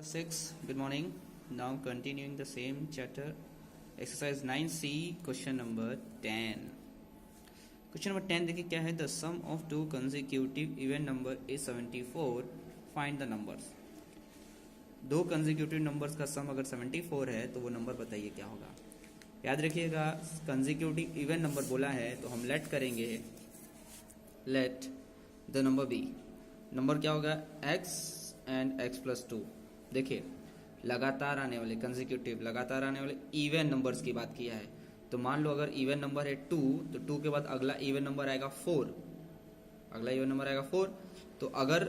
6. Good morning. Now continuing the same chapter, exercise 9C, question number 10. Question number 10 देखिए क्या है. The sum of two consecutive even number is 74. Find the numbers. दो consecutive numbers का sum अगर 74 है तो वो नंबर बताइए क्या होगा. याद रखिएगा consecutive even number बोला है तो हम let करेंगे, let the number be. Number क्या होगा x and x plus 2. देखिए लगातार आने वाले कंसेक्यूटिव लगातार आने वाले इवन नंबर्स की बात किया है. तो मान लो अगर इवन नंबर है 2 तो 2 के बाद अगला इवन नंबर आएगा 4. अगला इवन नंबर आएगा 4. तो अगर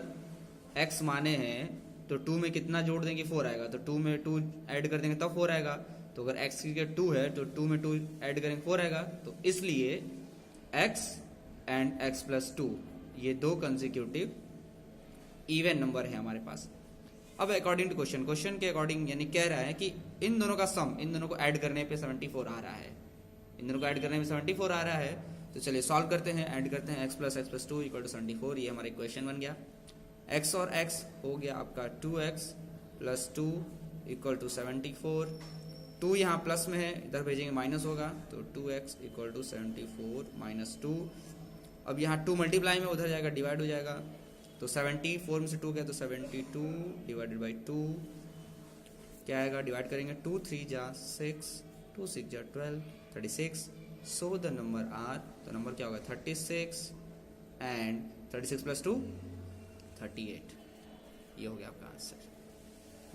x माने हैं तो 2 में कितना जोड़ देंगे 4 आएगा. तो 2 में 2 ऐड कर देंगे तब 4 आएगा. तो अगर x की 2 है तो 2 में 2 ऐड करेंगे 4 आएगा. तो इसलिए x एंड x प्लस 2 ये दो कंसेक्यूटिव इवन नंबर है हमारे पास. अब अकॉर्डिंग टू क्वेश्चन के अकॉर्डिंग यानी कह रहा है कि इन दोनों का सम, इन दोनों को ऐड करने पे 74 आ रहा है. इन दोनों को ऐड करने पे 74 आ रहा है. तो चलिए सॉल्व करते हैं, ऐड करते हैं. x plus 2 equal to 74. ये हमारा इक्वेशन बन गया. x और x हो गया आपका 2x प्लस 2 इक्वल टू 74. 2 यहाँ प्लस में है, इधर भेजेंगे माइनस होगा. तो 2x इक्वल टू 74 माइनस 2. अब यहाँ 2 मल्टीप्लाई में उधर जाएगा, डिवाइड हो जाएगा. तो 74 में से 2 गया तो 72 डिवाइडेड बाई 2 क्या आएगा. डिवाइड करेंगे 2 3 जा 6, 2 6 जा 12, 36. सो द नंबर आर, तो नंबर क्या होगा 36 एंड 36 प्लस 2 38. ये हो गया आपका आंसर.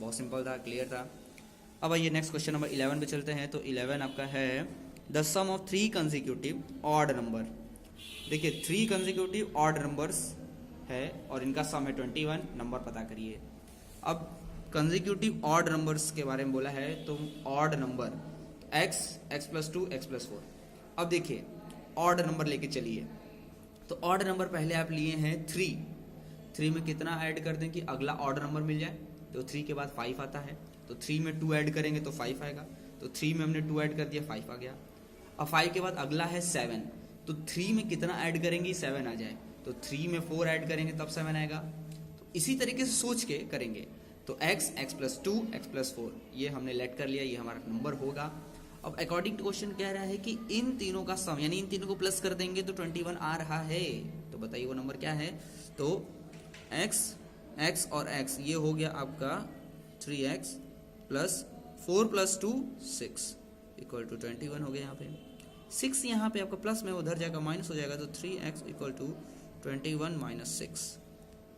बहुत सिंपल था, क्लियर था. अब आइए नेक्स्ट क्वेश्चन नंबर 11 पे चलते हैं. तो 11 आपका है the sum of 3 consecutive odd number. देखिए 3 कंसेक्यूटिव ऑड नंबर्स है और इनका सम है 21. नंबर पता करिए. अब कंसेक्यूटिव ऑड नंबर्स के बारे में बोला है तो odd number x, x plus 2, x plus 4. अब देखिए ऑड नंबर लेके चलिए. तो ऑड नंबर पहले आप लिए हैं 3. 3 में कितना ऐड कर दें कि अगला ऑड नंबर मिल जाए. तो 3 के बाद 5 आता है. तो 3 में 2 ऐड करेंगे तो 5 आएगा. तो 3 में हमने 2 ऐड कर दिया, 5 आ गया. अब 5 के बाद अगला है 7. तो 3 में कितना ऐड करेंगे 7 आ जाए. तो 3 में 4 ऐड करेंगे तब 7 आएगा. तो इसी तरीके से सोच के करेंगे. तो x, x plus 2, x plus 4 ये हमने लेट कर लिया, ये हमारा नंबर होगा. अब अकॉर्डिंग टू क्वेश्चन कह रहा है कि इन तीनों का सम यानी इन तीनों को प्लस कर देंगे तो 21 आ रहा है. तो बताइए वो नंबर क्या है. तो x, x और x ये हो गया आपका 3x plus 4 plus 2 6 equal to 21 हो गया. यहाँ पे 6 यहाँ पे आपका प्लस में उधर जाएगा माइनस हो जाएगा. तो 3x equal to 21 minus 6.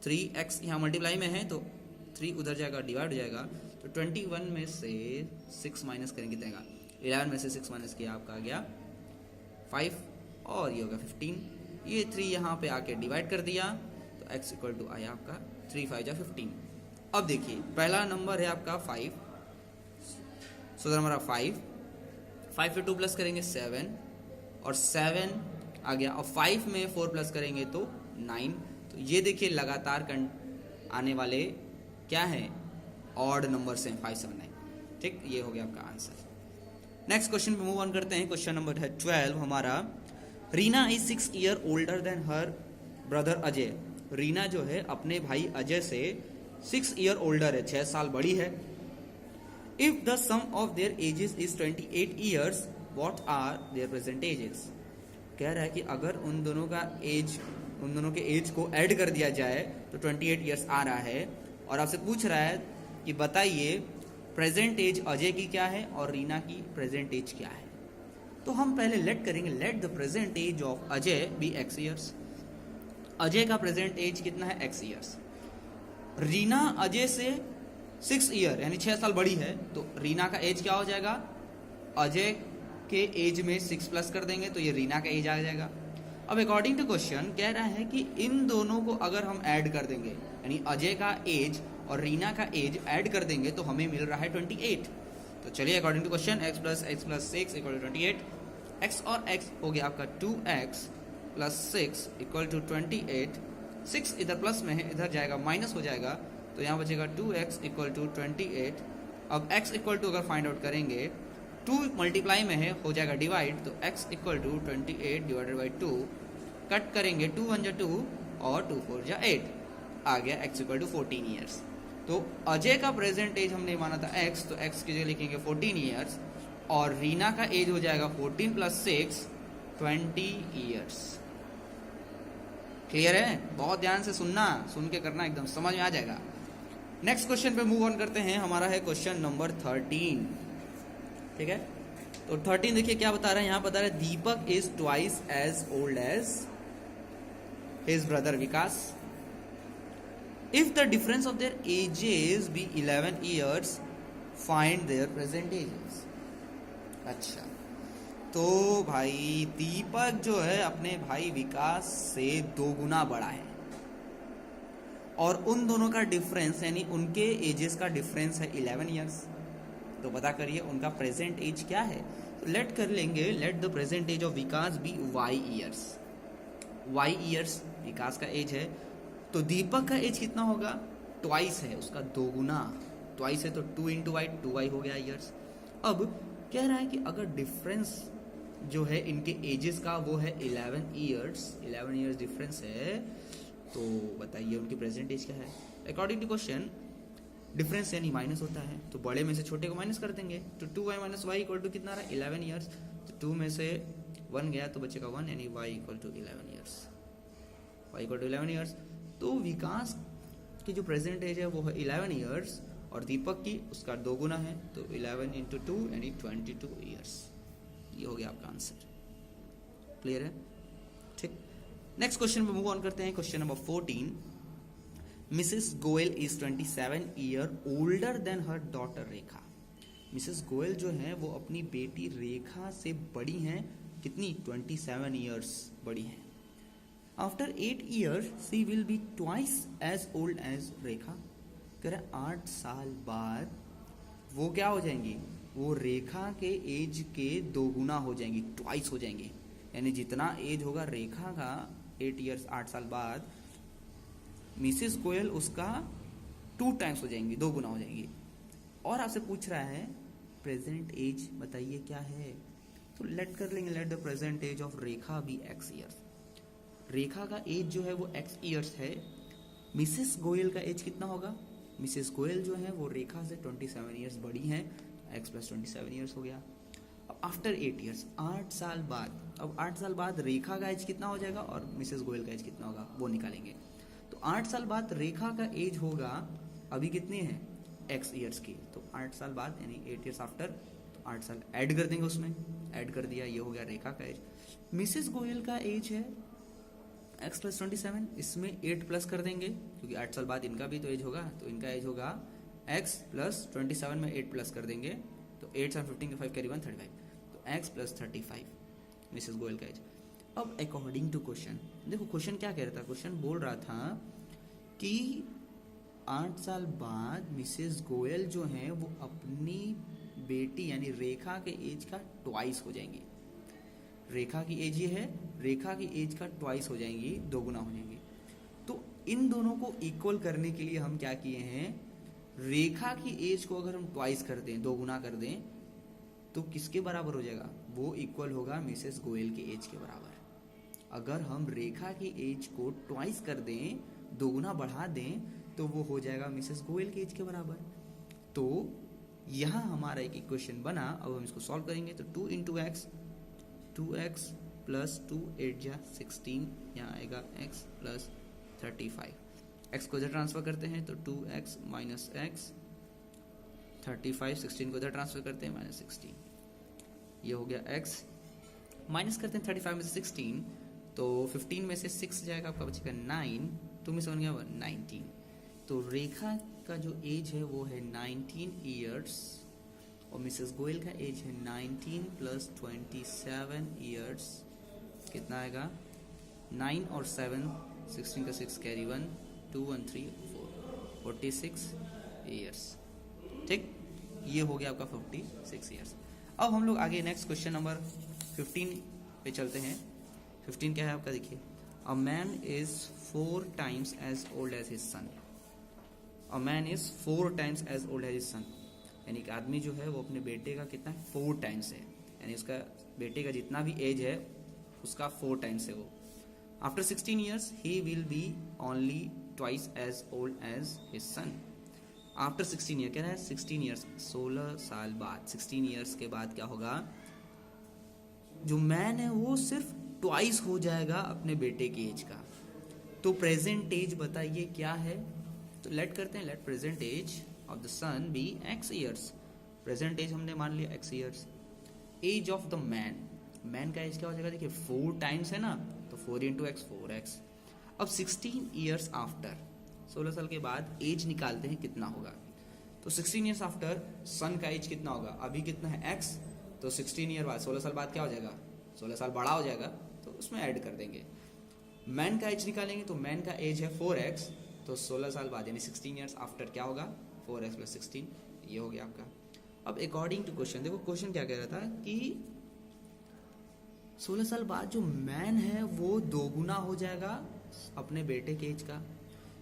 3x यहाँ मल्टीप्लाई में है तो 3 उधर जाएगा, डिवाइड हो जाएगा. तो 21 में से 6 माइनस करेंगे कितना. 11 में से 6 माइनस किया आपका आ गया 5 और ये होगा 15. ये 3 यहाँ पे आके डिवाइड कर दिया तो x इक्वल टू आया आपका 3 5 जा 15. अब देखिए पहला नंबर है आपका 5. सो हमारा 5 पे 2 प्लस करेंगे 7 और 7 आ गया. और 5 में 4 प्लस करेंगे तो 9. तो ये देखिए लगातार आने वाले क्या है ऑड नंबर से 5 7 9. ठीक, ये हो गया आपका आंसर. नेक्स्ट क्वेश्चन पे मूव ऑन करते हैं. क्वेश्चन नंबर है 12 हमारा. Reena is 6 year older than her brother Ajay. Reena जो है अपने भाई अजय से 6 ईयर ओल्डर है, 6 साल बड़ी है. If the sum of their ages is 28 years what are their present ages. कह रहा है कि अगर उन दोनों के एज को ऐड कर दिया जाए तो 28 ईयर्स आ रहा है. और आपसे पूछ रहा है कि बताइए प्रेजेंट एज अजय की क्या है और रीना की प्रेजेंट एज क्या है. तो हम पहले लेट करेंगे, let the present age of Ajay be x years. Ajay का प्रेजेंट एज कितना है x ईयर्स. रीना अजय से 6 ईयर यानी 6 साल बड़ी है. तो रीना का एज क्या हो जाएगा, अजय के एज में 6 प्लस कर देंगे तो ये रीना का एज आ जाएगा. अब अकॉर्डिंग टू क्वेश्चन कह रहा है कि इन दोनों को अगर हम ऐड कर देंगे यानी अजय का एज और रीना का एज ऐड कर देंगे तो हमें मिल रहा है 28. तो चलिए according to question x plus 6 equal to 28. x और x हो गया आपका 2x प्लस 6 इक्वल टू 28. 6 इधर प्लस में है, इधर जाएगा माइनस हो जाएगा. तो यहाँ बचेगा 2x इक्वल टू 28. अब x इक्वल टू अगर फाइंड आउट करेंगे 2 मल्टीप्लाई में है हो जाएगा डिवाइड. तो x equal to 28 divided by 2 cut करेंगे 2 1 जा 2 और 2 4 जा 8 आ गया x इक्वल टू 14 ईयर्स. तो अजय का प्रेजेंट एज हमने माना था x, तो x की जगह लिखेंगे 14 ईयर्स, और रीना का एज हो जाएगा 14 + 6 20 ईयर्स। क्लियर है? बहुत ध्यान से सुनना, सुन के करना, एकदम समझ में आ जाएगा। नेक्स्ट क्वेश्चन पे मूव ऑन करते हैं। हमारा है क्वेश्चन नंबर 13। ठीक है, तो 13 देखिए क्या बता रहा है। यहां बता रहा है Deepak is twice as old as his brother Vikas. If the difference of their ages be 11 years, find their present ages. अच्छा, तो भाई दीपक जो है अपने भाई विकास से 2 गुना बड़ा है, और उन दोनों का डिफरेंस यानी उनके एजेस का डिफरेंस है 11 ईयर्स। तो पता करिए उनका प्रेजेंट एज क्या है। तो लेट कर लेंगे, let the present age of Vikas be y years. y years Vikas का एज है, तो दीपक का एज कितना होगा? ट्वाइस है, उसका 2 गुना। ट्वाइस है तो 2 × y, 2y हो गया ईयर्स। अब कह रहा है कि अगर डिफरेंस जो है इनके एजेस का वो है 11 ईयर्स, 11 ईयर्स डिफरेंस है, तो बताइए उनकी प्रेजेंट एज क्या है। अकॉर्डिंग टू क्वेश्चन डिफरेंस यानी माइनस होता है, तो बड़े में से छोटे को माइनस कर देंगे, तो 2y - y = कितना रहा? 11 ईयर्स। तो 2 में से 1 गया तो बचेगा 1, यानी y = 11 ईयर्स। y = 11 years. तो विकास की जो प्रेजेंट एज है वो है 11 ईयर्स, और दीपक की उसका 2 गुना है, तो 11 × 2 यानी 22 ईयर्स। ये हो गया आपका आंसर। क्लियर है? ठीक, नेक्स्ट क्वेश्चन पे मूव ऑन करते हैं। Question number 14। Mrs Goyal is 27 year older than her daughter Rekha. Mrs Goyal जो है वो अपनी बेटी रेखा से बड़ी हैं, कितनी? 27 ईयर्स बड़ी हैं। After 8 years she will be twice as old as Rekha. कह रहे 8 साल बाद वो क्या हो जाएंगी? वो रेखा के एज के 2 गुना हो जाएंगी, ट्वाइस हो जाएंगी। यानी जितना एज होगा रेखा का 8 ईयर्स 8 साल बाद, मिसेस गोयल उसका 2 टाइम्स हो जाएंगी, 2 गुना हो जाएंगी। और आपसे पूछ रहा है प्रेजेंट एज बताइए क्या है। तो लेट कर लेंगे, let the present age of Rekha be x years. Rekha का एज जो है वो x ईयर्स है। मिसेस गोयल का एज कितना होगा? मिसेस गोयल जो है वो रेखा से 27 ईयर्स बड़ी हैं, x + 27 ईयर्स हो गया। अब आफ्टर 8 ईयर्स, 8 साल बाद, अब 8 साल बाद रेखा का एज कितना हो जाएगा और मिसेस गोयल का एज कितना होगा वो निकालेंगे। तो 8 साल बाद रेखा का एज होगा, अभी कितनी है? x ईयर्स की, तो 8 साल बाद यानी 8 ईयर्स आफ्टर, तो 8 साल ऐड कर देंगे उसमें, ऐड कर दिया, ये हो गया रेखा का एज। मिसेस गोयल का एज है x + 27, इसमें 8 प्लस कर देंगे क्योंकि 8 साल बाद इनका भी तो एज होगा, तो इनका एज होगा x + 27 में 8 प्लस कर देंगे, तो 8 × 15 5 कैरी 1 35, तो x + 35 मिसेस गोयल का एज। अब अकॉर्डिंग टू क्वेश्चन, देखो क्वेश्चन क्या कह रहा था, क्वेश्चन बोल रहा था कि 8 साल बाद मिसेस गोयल जो है वो अपनी बेटी यानी रेखा के एज का ट्वाइस हो जाएंगी। रेखा की एज ये है, रेखा की एज का ट्वाइस हो जाएंगी, 2 गुना हो जाएंगी। तो इन दोनों को इक्वल करने के लिए हम क्या किए हैं, रेखा की एज को अगर हम ट्वाइस कर दें, 2 गुना कर दें, तो किसके बराबर हो जाएगा? वो इक्वल होगा मिसेस गोयल के एज के बराबर। अगर हम रेखा की एज को ट्वाइस कर दें, 2 गुना बढ़ा दें, तो वो हो जाएगा मिसेस गोयल के एज के बराबर। तो यहाँ हमारा एक इक्वेशन बना। अब हम इसको सॉल्व करेंगे, तो 2 × x, 2x + 2 8 × 16, यहाँ आएगा x + 35। x को इधर ट्रांसफर करते हैं तो 2x - x 35, 16 को इधर ट्रांसफर करते हैं -16, ये हो गया x। माइनस करते हैं 35 में से 16, तो 15 में से 6 जाएगा आपका, बचेगा 9, 2 में से 1 गया 19। तो रेखा का जो एज है वो है 19 ईयर्स, और मिसेस गोयल का एज है 19 + 27 ईयर्स। कितना आएगा? 9 और 7, 16 का 6 कैरी 1, 2 1 3 4, 46 ईयर्स। ठीक, ये हो गया आपका 46 ईयर्स। अब हम लोग आगे नेक्स्ट क्वेश्चन नंबर 15 पे चलते हैं। 15 क्या है आपका, देखिए, a man is 4 times as old as his son. A man is 4 times as old as his son, यानी कि आदमी जो है वो अपने बेटे का कितना है? 4 टाइम्स है, यानी उसका बेटे का जितना भी एज है उसका 4 टाइम्स है वो। After 16 years he will be only twice as old as his son. After 16 year, कह रहा है 16 ईयर्स, 16 साल बाद, 16 ईयर्स के बाद क्या होगा, जो मैन है वो सिर्फ ट्वाइस हो जाएगा अपने बेटे की एज का। तो प्रेजेंट एज बताइए क्या है, तो लेट करते हैं, let present age of the son be x years. Present age हमने मान लिया x years. Age of the man, man का एज क्या हो जाएगा, देखिए 4 टाइम्स है ना, तो 4 इंटू एक्स 4x। अब 16 ईयर्स आफ्टर, 16 साल के बाद एज निकालते हैं कितना होगा। तो 16 ईयर्स आफ्टर सन का एज कितना होगा, अभी कितना है x, तो 16 ईयर बाद 16 साल बाद क्या हो जाएगा, 16 साल बड़ा हो जाएगा, तो उसमें ऐड कर देंगे। मैन का एज निकालेंगे तो मैन का एज है 4x, तो 16 साल बाद यानी 16 ईयर्स आफ्टर क्या होगा, 4x प्लस 16, ये हो गया आपका। अब अकॉर्डिंग टू क्वेश्चन, देखो क्वेश्चन क्या कह रहा था कि 16 साल बाद जो मैन है वो 2 गुना हो जाएगा अपने बेटे के एज का।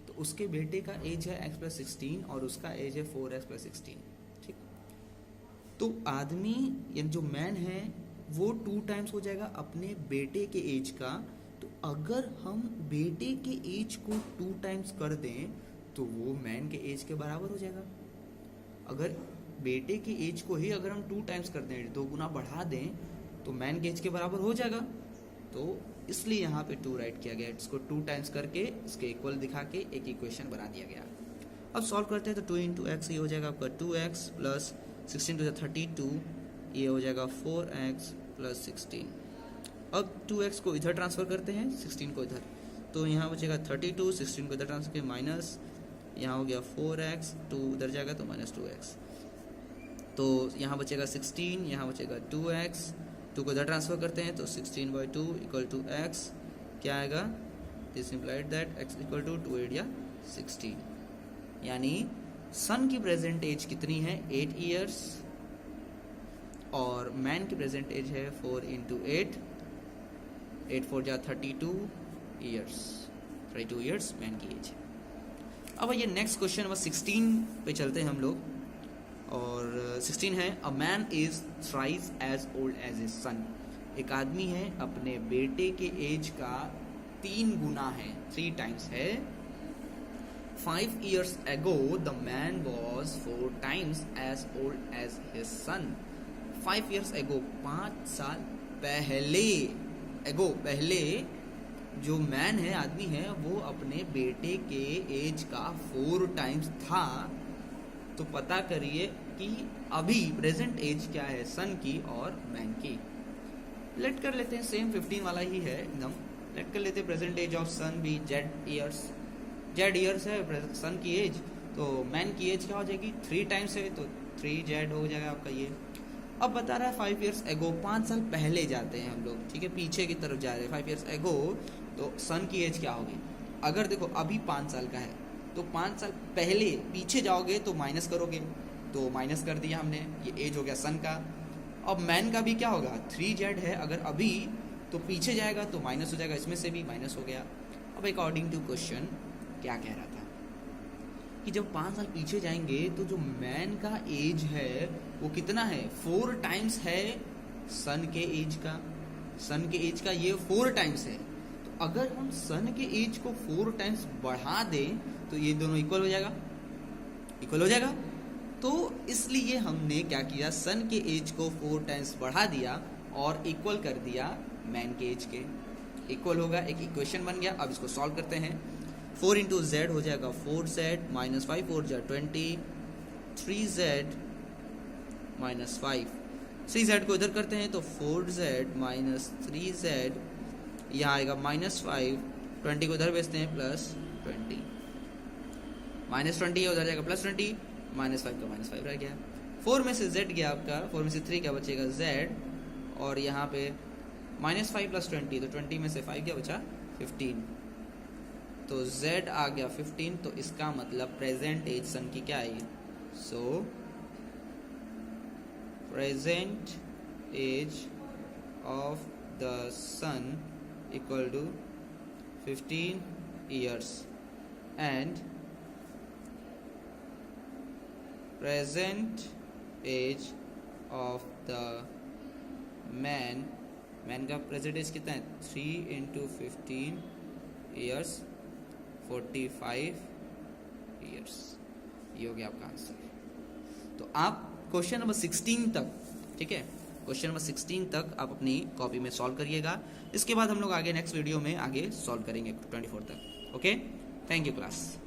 तो उसके बेटे का एज है x प्लस 16 और उसका एज है 4x प्लस 16, ठीक। तो आदमी यानी जो मैन है वो 2 टाइम्स हो जाएगा अपने बेटे के एज का। तो अगर हम बेटे के एज को 2 टाइम्स कर दें तो वो मैन के एज के बराबर हो जाएगा। अगर बेटे के एज को ही अगर हम 2 टाइम्स कर दें, 2 गुना बढ़ा दें, तो मैन के एज के बराबर हो जाएगा। तो इसलिए यहाँ पे 2 राइट किया गया, इसको 2 टाइम्स करके इसके इक्वल दिखा के एक इक्वेशन बना दिया गया। अब सॉल्व करते हैं तो 2 इंटू एक्स, ये हो जाएगा आपका 2x प्लस 16 टू 32, ये हो जाएगा 4x प्लस 16। अब 2x को इधर ट्रांसफर करते हैं, 16 को इधर, तो यहाँ बचेगा 32, 16 को इधर ट्रांसफर किया माइनस, यहाँ हो गया 4x, 2 उधर जाएगा तो माइनस 2x, तो यहाँ बचेगा 16, यहाँ बचेगा 2x, 2 को इधर ट्रांसफर करते हैं तो 16/2 इक्वल टू x, क्या आएगा, this implied that x equal to 2 8 या 16। यानी सन की प्रेजेंट एज कितनी है, 8 ईयर्स, और मैन की प्रेजेंट एज है 4 इंटू 8, 8 4 जा 32 ईयर्स, 32 ईयर्स मैन की एज है। अब ये नेक्स्ट क्वेश्चन नंबर 16 पे चलते हैं हम लोग, और 16 है, a man is thrice as old as his son. एक आदमी है अपने बेटे के एज का 3 गुना है, 3 टाइम्स है। 5 years ago the man was 4 times as old as his son. 5 years ago 5 साल पहले, पहले जो मैन है, आदमी है, वो अपने बेटे के एज का 4 टाइम्स था। तो पता करिए कि अभी प्रेजेंट एज क्या है सन की और मैन की। लेट कर लेते हैं, सेम 15 वाला ही है एकदम। लेट कर लेते हैं प्रेजेंट एज ऑफ सन भी जेड ईयर्स है सन की एज, तो मैन की एज क्या हो जाएगी, 3 टाइम्स है तो 3z हो जाएगा आपका ये। अब बता रहा है 5 years ago, 5 साल पहले जाते हैं हम लोग, ठीक है, पीछे की तरफ जा रहे हैं। 5 years ago तो सन की एज क्या होगी, अगर देखो अभी 5 साल का है तो 5 साल पहले पीछे जाओगे तो माइनस करोगे, तो माइनस कर दिया हमने, ये एज हो गया सन का। अब मैन का भी क्या होगा, 3z है, अगर अभी तो पीछे जाएगा तो माइनस हो जाएगा, इसमें से भी माइनस हो गया। अब अकॉर्डिंग टू क्वेश्चन क्या कह रहा था कि जब 5 साल पीछे जाएंगे तो जो मैन का एज है वो कितना है, 4 टाइम्स है सन के एज का। सन के एज का ये 4 टाइम्स है, तो अगर हम सन के एज को 4 टाइम्स बढ़ा दें तो ये दोनों इक्वल हो जाएगा। तो इसलिए हमने क्या किया, सन के एज को 4 टाइम्स बढ़ा दिया और इक्वल कर दिया मैन के एज के। इक्वल होगा, एक इक्वेशन बन गया। अब इसको सॉल्व करते हैं, 4 इंटू जेड हो जाएगा 4z माइनस 5 4 जा 20, 3z माइनस 5, 3z को इधर करते हैं तो 4z माइनस 3z, यहाँ आएगा माइनस 5, 20 को इधर भेजते हैं प्लस 20, माइनस 20 उधर जाएगा प्लस 20, माइनस 5 का माइनस 5 रह गया। 4 में से z गया आपका, 4 में से 3 क्या बचेगा z, और यहाँ पे माइनस 5 प्लस 20, तो 20 में से 5 क्या बचा 15, तो z आ गया 15। तो इसका मतलब प्रेजेंट एज सन की क्या आई, so present age of the son equal to 15 years and present age of the man का प्रेजेंट एज कितना है, 3 इंटू 15 years 45 years। ये हो गया आपका आंसर। तो आप क्वेश्चन नंबर 16 तक, ठीक है, क्वेश्चन नंबर 16 तक आप अपनी कॉपी में सॉल्व करिएगा। इसके बाद हम लोग आगे नेक्स्ट वीडियो में आगे सॉल्व करेंगे 24 तक। Okay, thank you class.